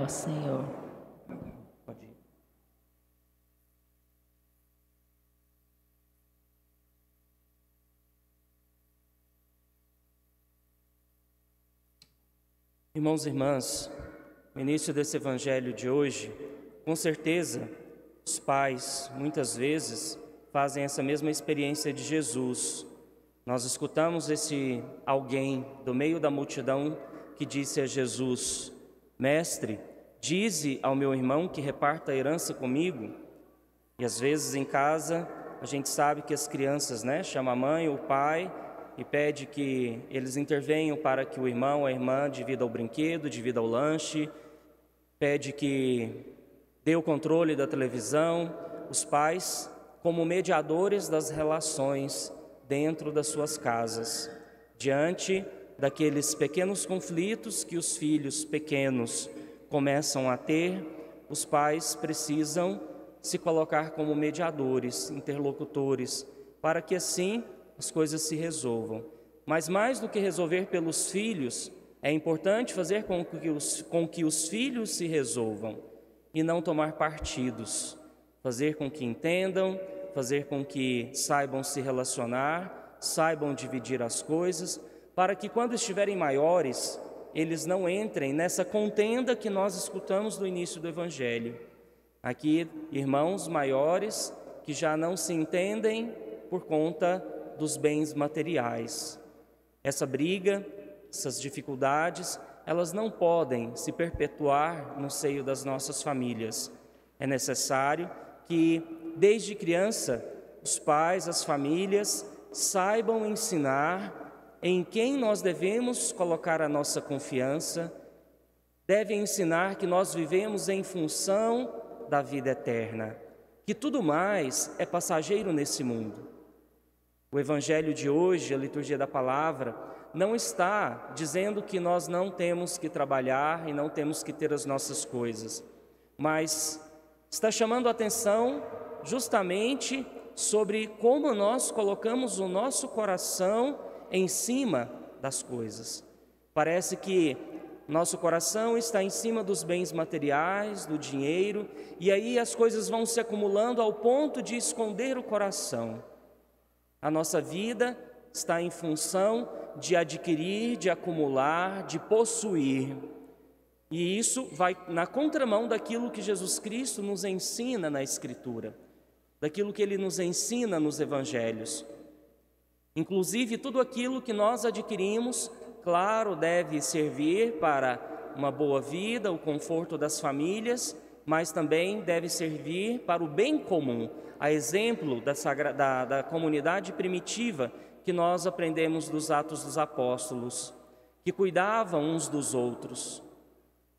água, Senhor. Pode ir. Irmãos e irmãs, no início desse evangelho de hoje, com certeza, os pais, muitas vezes, fazem essa mesma experiência de Jesus. Nós escutamos esse alguém do meio da multidão que disse a Jesus: Mestre, dize ao meu irmão que reparta a herança comigo. E às vezes em casa, a gente sabe que as crianças, chamam a mãe ou o pai e pede que eles intervenham para que o irmão ou a irmã divida o brinquedo, divida o lanche, pede que dê o controle da televisão. Os pais, como mediadores das relações dentro das suas casas, diante daqueles pequenos conflitos que os filhos pequenos começam a ter, os pais precisam se colocar como mediadores, interlocutores, para que assim as coisas se resolvam. Mas mais do que resolver pelos filhos, é importante fazer com que os filhos se resolvam e não tomar partidos, fazer com que entendam, fazer com que saibam se relacionar, saibam dividir as coisas, para que quando estiverem maiores, eles não entrem nessa contenda que nós escutamos no início do Evangelho. Aqui, irmãos maiores que já não se entendem por conta dos bens materiais. Essa briga, essas dificuldades, elas não podem se perpetuar no seio das nossas famílias. É necessário que, desde criança, os pais, as famílias, saibam ensinar em quem nós devemos colocar a nossa confiança, devem ensinar que nós vivemos em função da vida eterna, que tudo mais é passageiro nesse mundo. O Evangelho de hoje, a liturgia da palavra, não está dizendo que nós não temos que trabalhar e não temos que ter as nossas coisas, mas está chamando a atenção justamente sobre como nós colocamos o nosso coração em cima das coisas. Parece que nosso coração está em cima dos bens materiais, do dinheiro, e aí as coisas vão se acumulando ao ponto de esconder o coração. A nossa vida está em função de adquirir, de acumular, de possuir. E isso vai na contramão daquilo que Jesus Cristo nos ensina na Escritura, daquilo que Ele nos ensina nos Evangelhos. Inclusive, tudo aquilo que nós adquirimos, claro, deve servir para uma boa vida, o conforto das famílias, mas também deve servir para o bem comum, a exemplo da comunidade primitiva que nós aprendemos dos Atos dos Apóstolos, que cuidavam uns dos outros.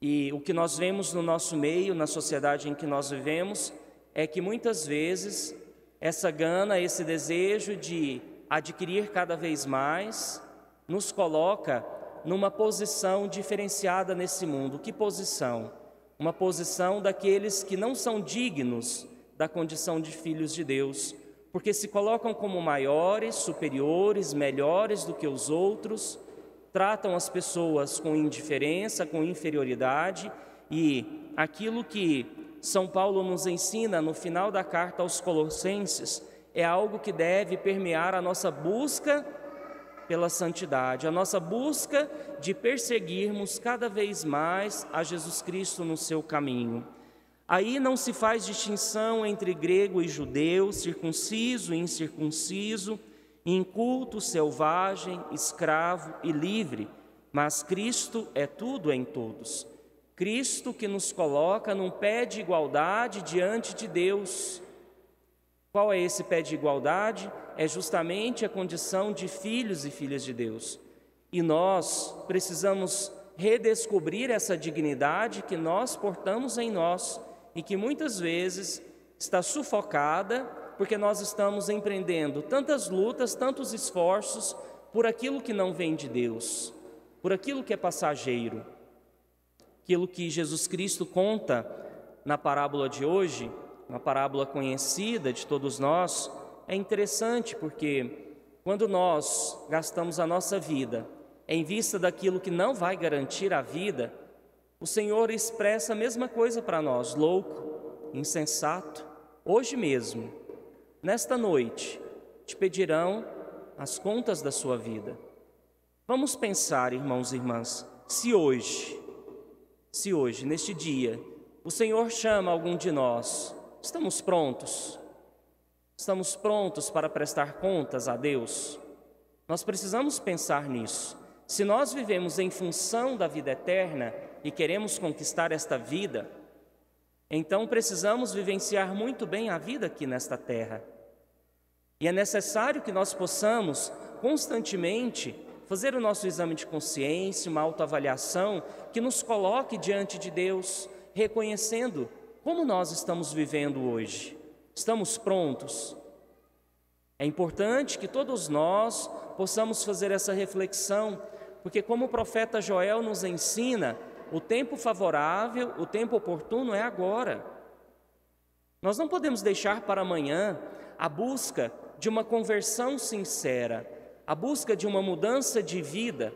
E o que nós vemos no nosso meio, na sociedade em que nós vivemos, é que muitas vezes essa gana, esse desejo de adquirir cada vez mais, nos coloca numa posição diferenciada nesse mundo. Que posição? Uma posição daqueles que não são dignos da condição de filhos de Deus, porque se colocam como maiores, superiores, melhores do que os outros, tratam as pessoas com indiferença, com inferioridade, e aquilo que São Paulo nos ensina no final da carta aos Colossenses é algo que deve permear a nossa busca pela santidade, a nossa busca de perseguirmos cada vez mais a Jesus Cristo no seu caminho. Aí não se faz distinção entre grego e judeu, circunciso e incircunciso, inculto, selvagem, escravo e livre, mas Cristo é tudo em todos. Cristo que nos coloca num pé de igualdade diante de Deus. Qual é esse pé de igualdade? É justamente a condição de filhos e filhas de Deus. E nós precisamos redescobrir essa dignidade que nós portamos em nós e que muitas vezes está sufocada porque nós estamos empreendendo tantas lutas, tantos esforços por aquilo que não vem de Deus, por aquilo que é passageiro. Aquilo que Jesus Cristo conta na parábola de hoje, uma parábola conhecida de todos nós, é interessante porque quando nós gastamos a nossa vida em vista daquilo que não vai garantir a vida, o Senhor expressa a mesma coisa para nós: louco, insensato, hoje mesmo, nesta noite, te pedirão as contas da sua vida. Vamos pensar, irmãos e irmãs, se hoje, neste dia, o Senhor chama algum de nós, estamos prontos? Estamos prontos para prestar contas a Deus? Nós precisamos pensar nisso. Se nós vivemos em função da vida eterna e queremos conquistar esta vida, então precisamos vivenciar muito bem a vida aqui nesta terra. E é necessário que nós possamos constantemente fazer o nosso exame de consciência, uma autoavaliação que nos coloque diante de Deus, reconhecendo como nós estamos vivendo hoje. Estamos prontos? É importante que todos nós possamos fazer essa reflexão, porque como o profeta Joel nos ensina, o tempo favorável, o tempo oportuno é agora. Nós não podemos deixar para amanhã a busca de uma conversão sincera, a busca de uma mudança de vida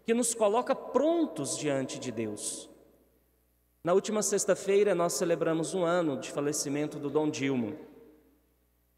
que nos coloca prontos diante de Deus. Na última sexta-feira nós celebramos um ano de falecimento do Dom Dilma.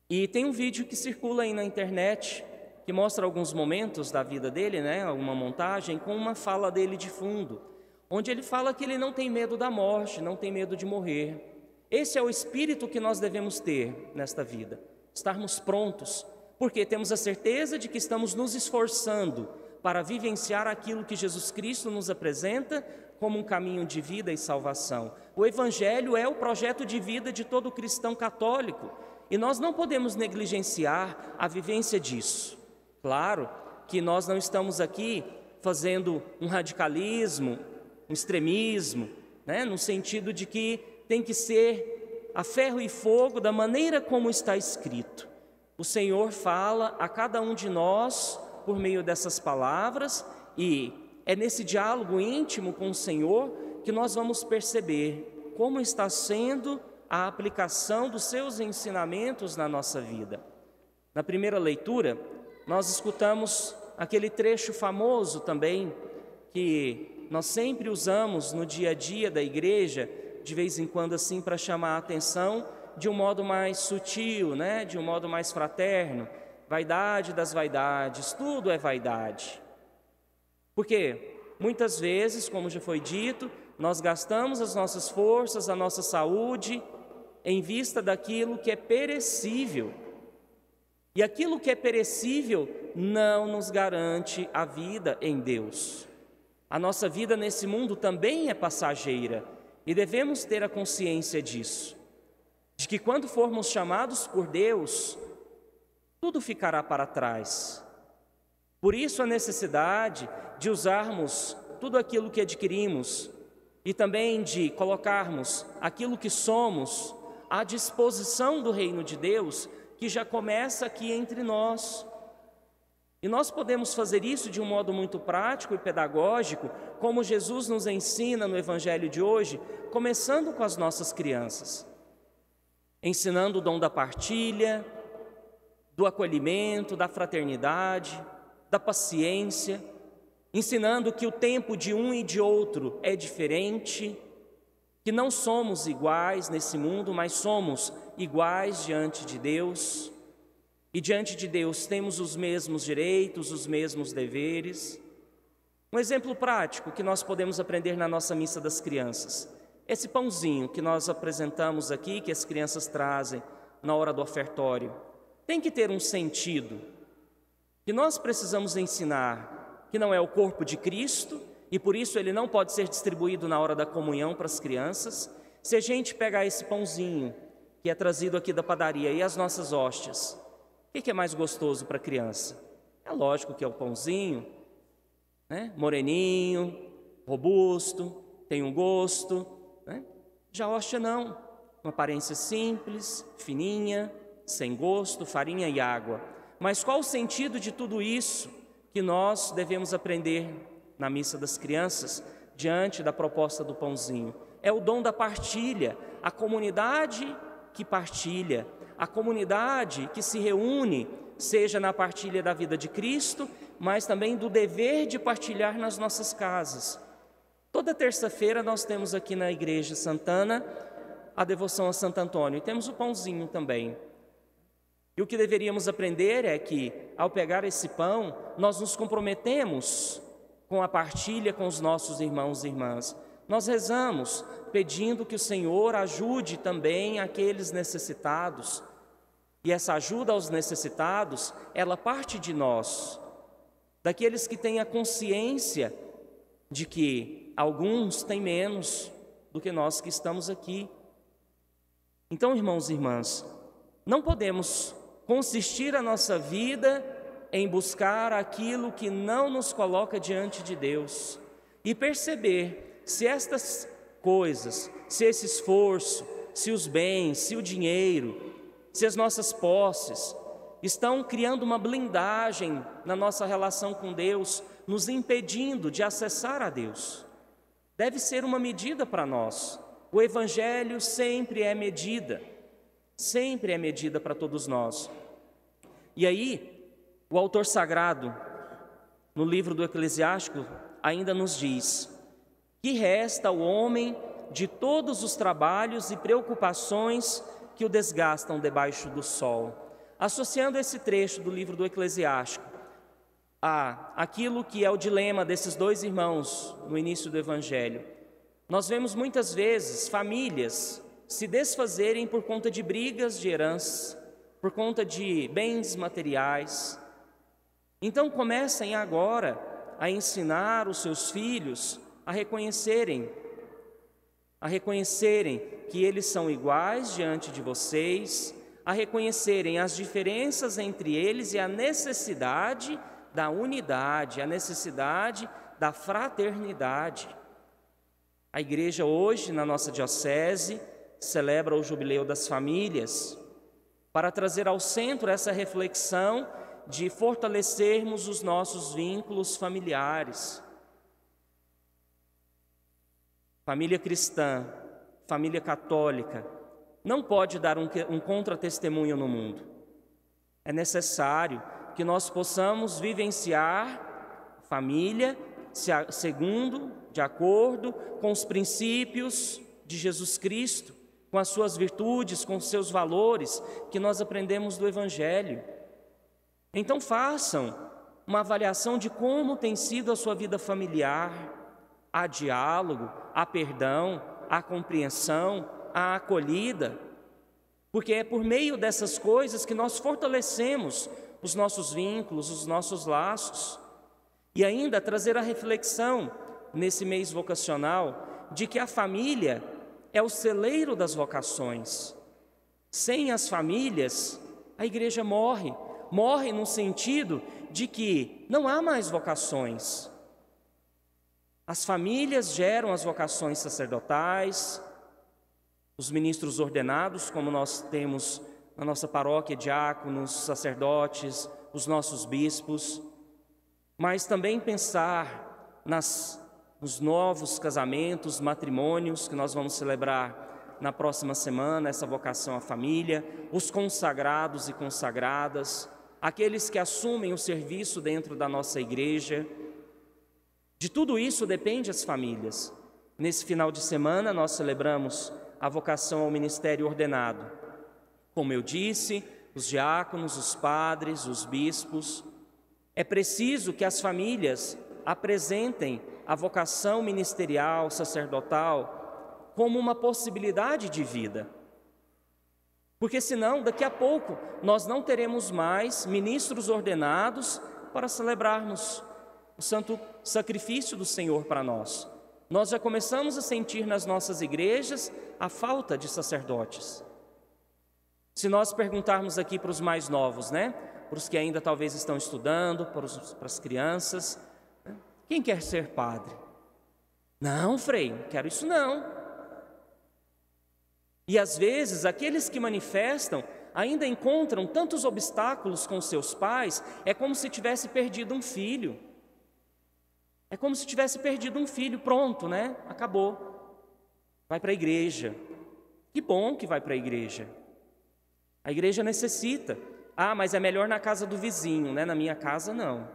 E tem um vídeo que circula aí na internet, que mostra alguns momentos da vida dele, uma montagem, com uma fala dele de fundo, onde ele fala que ele não tem medo da morte, não tem medo de morrer. Esse é o espírito que nós devemos ter nesta vida, estarmos prontos, porque temos a certeza de que estamos nos esforçando para vivenciar aquilo que Jesus Cristo nos apresenta como um caminho de vida e salvação. O Evangelho é o projeto de vida de todo cristão católico, e nós não podemos negligenciar a vivência disso. Claro que nós não estamos aqui fazendo um radicalismo, um extremismo, no sentido de que tem que ser a ferro e fogo da maneira como está escrito. O Senhor fala a cada um de nós por meio dessas palavras, e é nesse diálogo íntimo com o Senhor que nós vamos perceber como está sendo a aplicação dos seus ensinamentos na nossa vida. Na primeira leitura, nós escutamos aquele trecho famoso também, que nós sempre usamos no dia a dia da igreja, de vez em quando assim, para chamar a atenção de um modo mais sutil, de um modo mais fraterno. Vaidade das vaidades, tudo é vaidade. Porque muitas vezes, como já foi dito, nós gastamos as nossas forças, a nossa saúde, em vista daquilo que é perecível. E aquilo que é perecível não nos garante a vida em Deus. A nossa vida nesse mundo também é passageira, e devemos ter a consciência disso, de que quando formos chamados por Deus, tudo ficará para trás. Por isso a necessidade de usarmos tudo aquilo que adquirimos e também de colocarmos aquilo que somos à disposição do reino de Deus, que já começa aqui entre nós. E nós podemos fazer isso de um modo muito prático e pedagógico, como Jesus nos ensina no Evangelho de hoje, começando com as nossas crianças, ensinando o dom da partilha, do acolhimento, da fraternidade, da paciência, ensinando que o tempo de um e de outro é diferente, que não somos iguais nesse mundo, mas somos iguais diante de Deus. E diante de Deus temos os mesmos direitos, os mesmos deveres. Um exemplo prático que nós podemos aprender na nossa missa das crianças. Esse pãozinho que nós apresentamos aqui, que as crianças trazem na hora do ofertório, tem que ter um sentido. Que nós precisamos ensinar que não é o corpo de Cristo, e por isso ele não pode ser distribuído na hora da comunhão para as crianças. Se a gente pegar esse pãozinho que é trazido aqui da padaria e as nossas hóstias, o que é mais gostoso para a criança? É lógico que é o pãozinho, moreninho, robusto, tem um gosto, Já a hóstia não, uma aparência simples, fininha, sem gosto, farinha e água. Mas qual o sentido de tudo isso que nós devemos aprender na missa das crianças, diante da proposta do pãozinho? É o dom da partilha, a comunidade que partilha, a comunidade que se reúne, seja na partilha da vida de Cristo, mas também do dever de partilhar nas nossas casas. Toda terça-feira nós temos aqui na Igreja Santana a devoção a Santo Antônio e temos o pãozinho também. E o que deveríamos aprender é que, ao pegar esse pão, nós nos comprometemos com a partilha com os nossos irmãos e irmãs. Nós rezamos pedindo que o Senhor ajude também aqueles necessitados. E essa ajuda aos necessitados, ela parte de nós, daqueles que têm a consciência de que alguns têm menos do que nós que estamos aqui. Então, irmãos e irmãs, não podemos consistir a nossa vida em buscar aquilo que não nos coloca diante de Deus e perceber se estas coisas, se esse esforço, se os bens, se o dinheiro, se as nossas posses estão criando uma blindagem na nossa relação com Deus, nos impedindo de acessar a Deus. Deve ser uma medida para nós. O Evangelho sempre é medida para todos nós. E aí, o autor sagrado, no livro do Eclesiástico, ainda nos diz: que resta ao homem de todos os trabalhos e preocupações que o desgastam debaixo do sol. Associando esse trecho do livro do Eclesiástico a aquilo que é o dilema desses dois irmãos no início do Evangelho, nós vemos muitas vezes famílias se desfazerem por conta de brigas de herança, por conta de bens materiais. Então comecem agora a ensinar os seus filhos a reconhecerem que eles são iguais diante de vocês, a reconhecerem as diferenças entre eles e a necessidade da unidade, a necessidade da fraternidade. A igreja hoje, na nossa diocese, celebra o Jubileu das Famílias, para trazer ao centro essa reflexão de fortalecermos os nossos vínculos familiares. Família cristã, família católica, não pode dar um contra-testemunho no mundo. É necessário que nós possamos vivenciar família segundo, de acordo com os princípios de Jesus Cristo, com as suas virtudes, com os seus valores que nós aprendemos do Evangelho. Então façam uma avaliação de como tem sido a sua vida familiar. Há diálogo, há perdão, há compreensão, há acolhida, porque é por meio dessas coisas que nós fortalecemos os nossos vínculos, os nossos laços. E ainda trazer a reflexão nesse mês vocacional de que a família é o celeiro das vocações. Sem as famílias, a igreja morre no sentido de que não há mais vocações. As famílias geram as vocações sacerdotais, os ministros ordenados, como nós temos na nossa paróquia, diáconos, sacerdotes, os nossos bispos, mas também pensar nos novos casamentos, matrimônios que nós vamos celebrar na próxima semana, essa vocação à família, os consagrados e consagradas, aqueles que assumem o serviço dentro da nossa igreja. De tudo isso depende as famílias. Nesse final de semana nós celebramos a vocação ao ministério ordenado. Como eu disse, os diáconos, os padres, os bispos. É preciso que as famílias apresentem a vocação ministerial, sacerdotal, como uma possibilidade de vida. Porque senão, daqui a pouco, nós não teremos mais ministros ordenados para celebrarmos o santo sacrifício do Senhor para nós. Nós já começamos a sentir nas nossas igrejas a falta de sacerdotes. Se nós perguntarmos aqui para os mais novos, para os que ainda talvez estão estudando, para as crianças, quem quer ser padre? Não, Frei, não quero isso não. E às vezes aqueles que manifestam ainda encontram tantos obstáculos com seus pais, é como se tivesse perdido um filho. É como se tivesse perdido um filho, pronto, acabou. Vai para a igreja. Que bom que vai para a igreja. A igreja necessita. Mas é melhor na casa do vizinho, na minha casa não.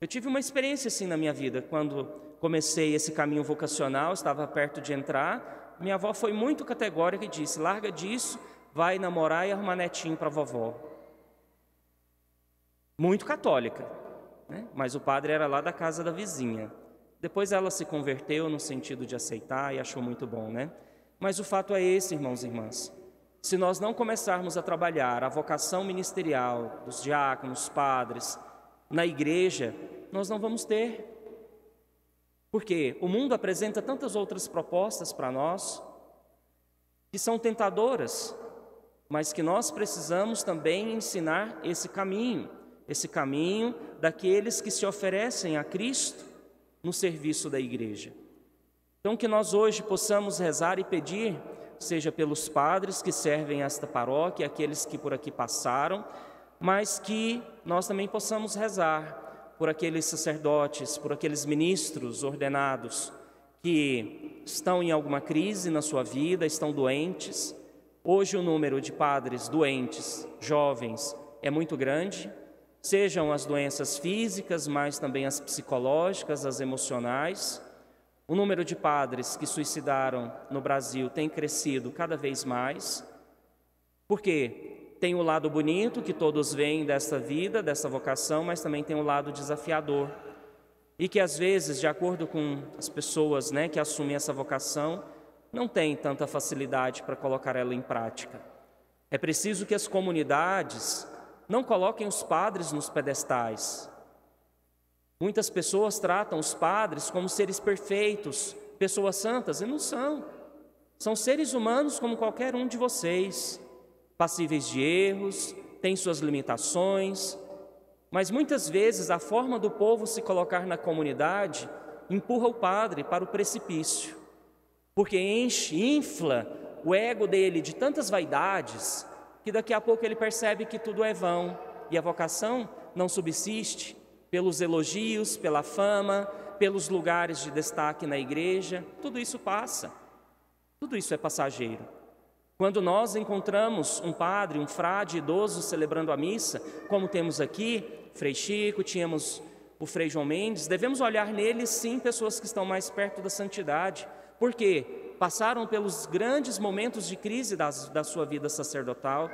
Eu tive uma experiência assim na minha vida, quando comecei esse caminho vocacional, estava perto de entrar, minha avó foi muito categórica e disse: larga disso, vai namorar e arrumar netinho para a vovó. Muito católica, né? Mas o padre era lá da casa da vizinha. Depois ela se converteu no sentido de aceitar e achou muito bom, né? Mas o fato é esse, irmãos e irmãs. Se nós não começarmos a trabalhar a vocação ministerial dos diáconos, padres, na igreja, nós não vamos ter. Porque o mundo apresenta tantas outras propostas para nós, que são tentadoras, mas que nós precisamos também ensinar esse caminho daqueles que se oferecem a Cristo no serviço da igreja. Então, que nós hoje possamos rezar e pedir, seja pelos padres que servem esta paróquia, aqueles que por aqui passaram, mas que nós também possamos rezar por aqueles sacerdotes, por aqueles ministros ordenados que estão em alguma crise na sua vida, estão doentes. Hoje o número de padres doentes, jovens, é muito grande, sejam as doenças físicas, mas também as psicológicas, as emocionais. O número de padres que suicidaram no Brasil tem crescido cada vez mais, porque tem o lado bonito que todos veem dessa vida, dessa vocação, mas também tem o lado desafiador. E que às vezes, de acordo com as pessoas, né, que assumem essa vocação, não tem tanta facilidade para colocar ela em prática. É preciso que as comunidades não coloquem os padres nos pedestais. Muitas pessoas tratam os padres como seres perfeitos, pessoas santas, e não são. São seres humanos como qualquer um de vocês, passíveis de erros, têm suas limitações, mas muitas vezes a forma do povo se colocar na comunidade empurra o padre para o precipício, porque infla o ego dele de tantas vaidades que daqui a pouco ele percebe que tudo é vão e a vocação não subsiste pelos elogios, pela fama, pelos lugares de destaque na igreja. Tudo isso passa, tudo isso é passageiro. Quando nós encontramos um padre, um frade idoso celebrando a missa, como temos aqui, Frei Chico, tínhamos o Frei João Mendes, devemos olhar neles sim pessoas que estão mais perto da santidade, porque passaram pelos grandes momentos de crise da sua vida sacerdotal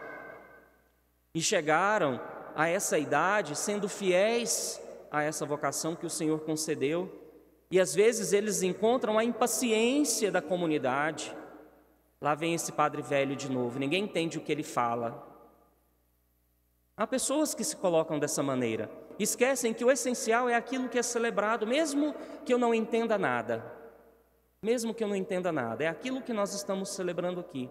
e chegaram a essa idade sendo fiéis a essa vocação que o Senhor concedeu. E às vezes eles encontram a impaciência da comunidade. Lá vem esse padre velho de novo, ninguém entende o que ele fala. Há pessoas que se colocam dessa maneira, esquecem que o essencial é aquilo que é celebrado, mesmo que eu não entenda nada. Mesmo que eu não entenda nada, é aquilo que nós estamos celebrando aqui.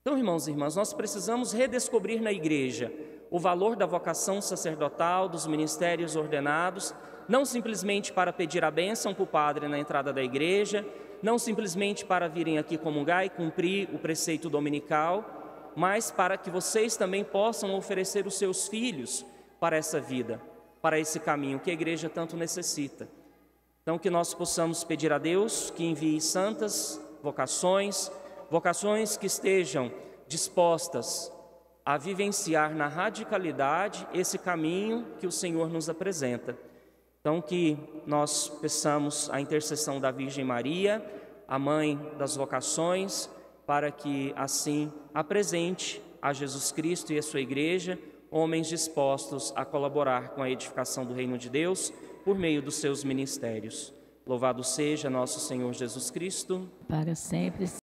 Então, irmãos e irmãs, nós precisamos redescobrir na igreja o valor da vocação sacerdotal, dos ministérios ordenados, não simplesmente para pedir a bênção para o padre na entrada da igreja, não simplesmente para virem aqui comungar e cumprir o preceito dominical, mas para que vocês também possam oferecer os seus filhos para essa vida, para esse caminho que a igreja tanto necessita. Então, que nós possamos pedir a Deus que envie santas vocações que estejam dispostas a vivenciar na radicalidade esse caminho que o Senhor nos apresenta. Então, que nós peçamos a intercessão da Virgem Maria, a Mãe das Vocações, para que assim apresente a Jesus Cristo e a sua Igreja homens dispostos a colaborar com a edificação do Reino de Deus por meio dos seus ministérios. Louvado seja nosso Senhor Jesus Cristo. Para sempre.